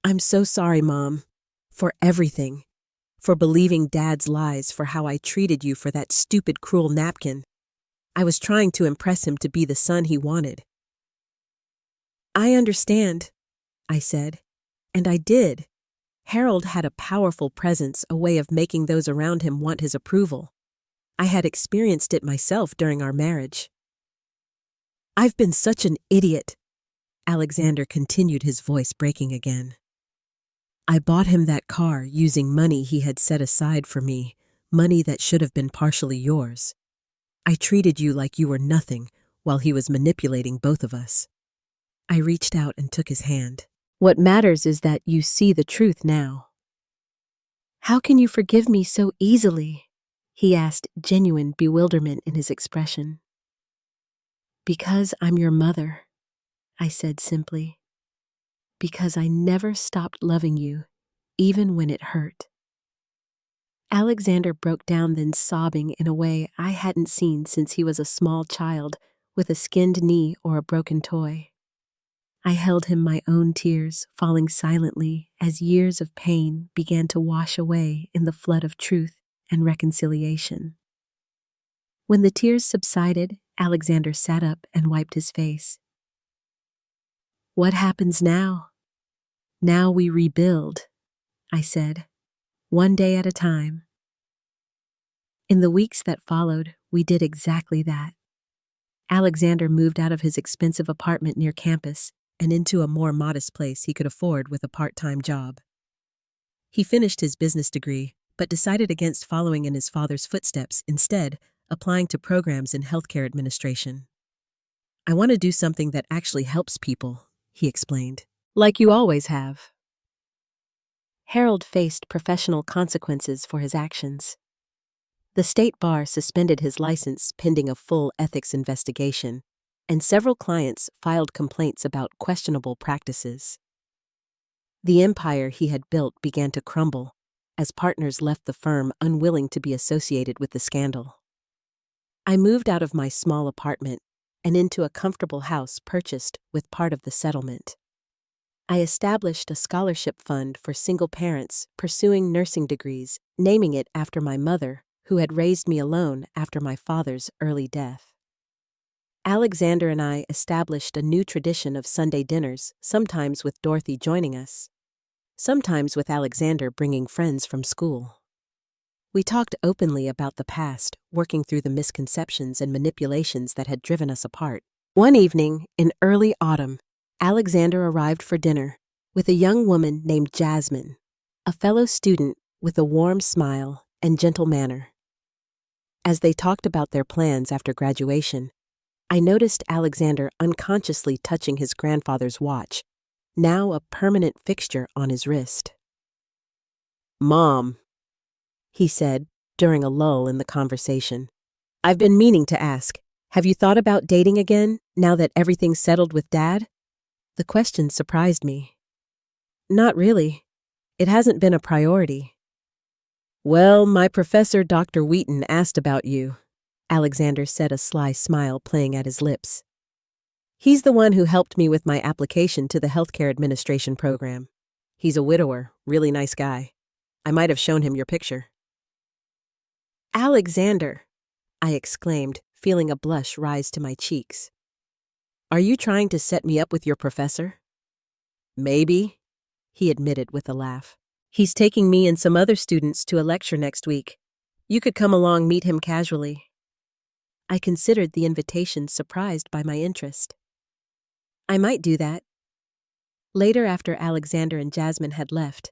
"I'm so sorry, Mom, for everything, for believing Dad's lies, for how I treated you, for that stupid, cruel napkin. I was trying to impress him to be the son he wanted." "I understand," I said, "and I did. Harold had a powerful presence, a way of making those around him want his approval. I had experienced it myself during our marriage." "I've been such an idiot," Alexander continued, his voice breaking again. "I bought him that car using money he had set aside for me, money that should have been partially yours. I treated you like you were nothing while he was manipulating both of us." I reached out and took his hand. "What matters is that you see the truth now." "How can you forgive me so easily?" he asked, genuine bewilderment in his expression. "Because I'm your mother," I said simply. "Because I never stopped loving you, even when it hurt." Alexander broke down, then sobbing in a way I hadn't seen since he was a small child with a skinned knee or a broken toy. I held him, my own tears falling silently as years of pain began to wash away in the flood of truth and reconciliation. When the tears subsided, Alexander sat up and wiped his face. "What happens now?" "Now we rebuild," I said, "one day at a time." In the weeks that followed, we did exactly that. Alexander moved out of his expensive apartment near campus and into a more modest place he could afford with a part-time job. He finished his business degree, but decided against following in his father's footsteps, instead applying to programs in healthcare administration. "I want to do something that actually helps people," he explained. "Like you always have." Harold faced professional consequences for his actions. The state bar suspended his license pending a full ethics investigation, and several clients filed complaints about questionable practices. The empire he had built began to crumble as partners left the firm, unwilling to be associated with the scandal. I moved out of my small apartment and into a comfortable house purchased with part of the settlement. I established a scholarship fund for single parents pursuing nursing degrees, naming it after my mother, who had raised me alone after my father's early death. Alexander and I established a new tradition of Sunday dinners, sometimes with Dorothy joining us, sometimes with Alexander bringing friends from school. We talked openly about the past, working through the misconceptions and manipulations that had driven us apart. One evening, in early autumn, Alexander arrived for dinner with a young woman named Jasmine, a fellow student with a warm smile and gentle manner. As they talked about their plans after graduation, I noticed Alexander unconsciously touching his grandfather's watch, now a permanent fixture on his wrist. "Mom," he said during a lull in the conversation, "I've been meaning to ask, have you thought about dating again now that everything's settled with Dad?" The question surprised me. "Not really. It hasn't been a priority." "Well, my professor, Dr. Wheaton, asked about you," Alexander said, a sly smile playing at his lips. "He's the one who helped me with my application to the healthcare administration program. He's a widower, really nice guy. I might have shown him your picture." "Alexander," I exclaimed, feeling a blush rise to my cheeks. "Are you trying to set me up with your professor?" "Maybe," he admitted with a laugh. "He's taking me and some other students to a lecture next week. You could come along, meet him casually." I considered the invitation, surprised by my interest. "I might do that." Later, after Alexander and Jasmine had left,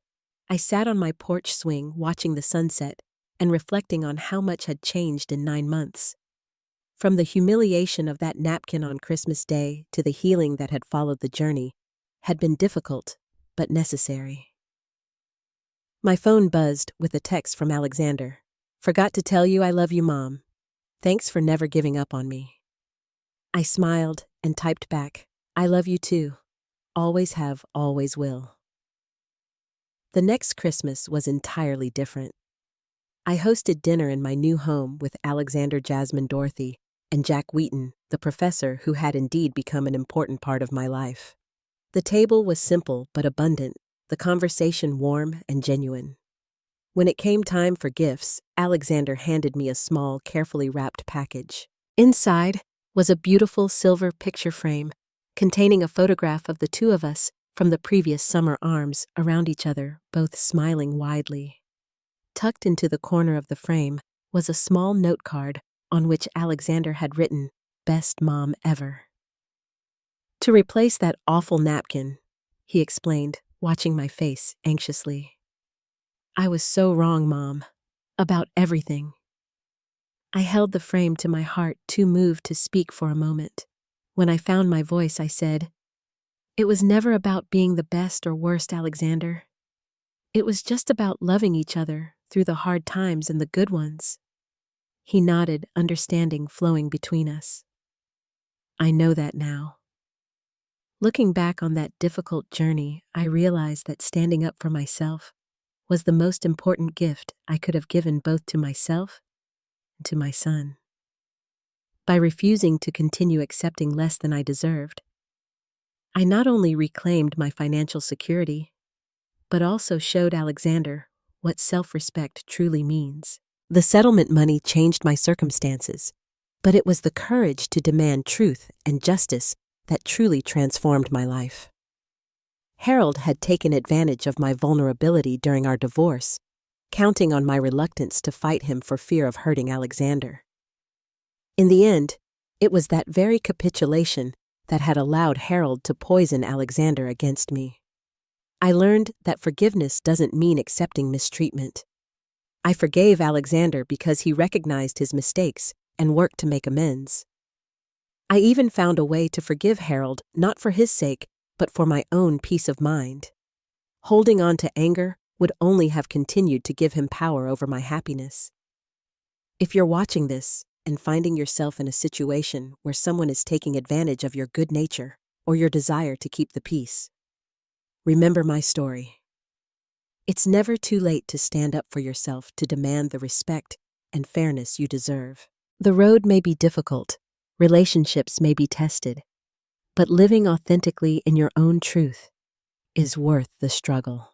I sat on my porch swing watching the sunset and reflecting on how much had changed in 9 months. From the humiliation of that napkin on Christmas Day to the healing that had followed the journey had been difficult, but necessary. My phone buzzed with a text from Alexander. "Forgot to tell you I love you, Mom. Thanks for never giving up on me." I smiled and typed back, "I love you too. Always have, always will." The next Christmas was entirely different. I hosted dinner in my new home with Alexander, Jasmine, Dorothy, and Jack Wheaton, the professor who had indeed become an important part of my life. The table was simple but abundant, the conversation warm and genuine. When it came time for gifts, Alexander handed me a small, carefully wrapped package. Inside was a beautiful silver picture frame containing a photograph of the two of us from the previous summer, arms around each other, both smiling widely. Tucked into the corner of the frame was a small note card on which Alexander had written, "Best Mom Ever." "To replace that awful napkin," he explained, watching my face anxiously. "I was so wrong, Mom, about everything." I held the frame to my heart, too moved to speak for a moment. When I found my voice, I said, "It was never about being the best or worst, Alexander. It was just about loving each other through the hard times and the good ones." He nodded, understanding flowing between us. "I know that now." Looking back on that difficult journey, I realized that standing up for myself was the most important gift I could have given both to myself and to my son. By refusing to continue accepting less than I deserved, I not only reclaimed my financial security, but also showed Alexander what self-respect truly means. The settlement money changed my circumstances, but it was the courage to demand truth and justice that truly transformed my life. Harold had taken advantage of my vulnerability during our divorce, counting on my reluctance to fight him for fear of hurting Alexander. In the end, it was that very capitulation that had allowed Harold to poison Alexander against me. I learned that forgiveness doesn't mean accepting mistreatment. I forgave Alexander because he recognized his mistakes and worked to make amends. I even found a way to forgive Harold, not for his sake, but for my own peace of mind. Holding on to anger would only have continued to give him power over my happiness. If you're watching this and finding yourself in a situation where someone is taking advantage of your good nature or your desire to keep the peace, remember my story. It's never too late to stand up for yourself, to demand the respect and fairness you deserve. The road may be difficult, relationships may be tested, but living authentically in your own truth is worth the struggle.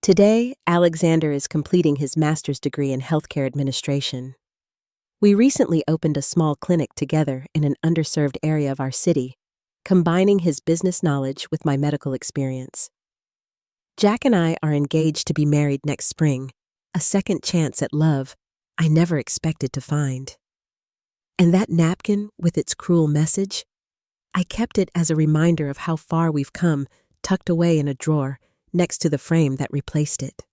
Today, Alexander is completing his master's degree in healthcare administration. We recently opened a small clinic together in an underserved area of our city, combining his business knowledge with my medical experience. Jack and I are engaged to be married next spring, a second chance at love I never expected to find. And that napkin with its cruel message, I kept it as a reminder of how far we've come, tucked away in a drawer next to the frame that replaced it.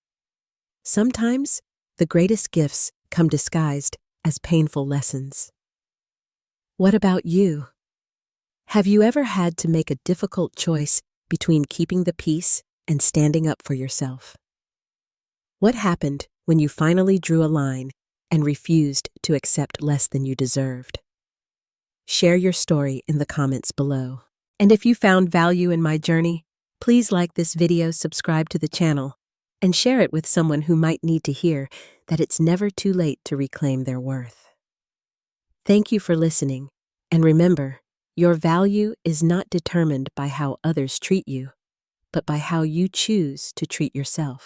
Sometimes, the greatest gifts come disguised as painful lessons. What about you? Have you ever had to make a difficult choice between keeping the peace and standing up for yourself? What happened when you finally drew a line and refused to accept less than you deserved? Share your story in the comments below. And if you found value in my journey, please like this video, subscribe to the channel, and share it with someone who might need to hear that it's never too late to reclaim their worth. Thank you for listening, and remember, your value is not determined by how others treat you, but by how you choose to treat yourself.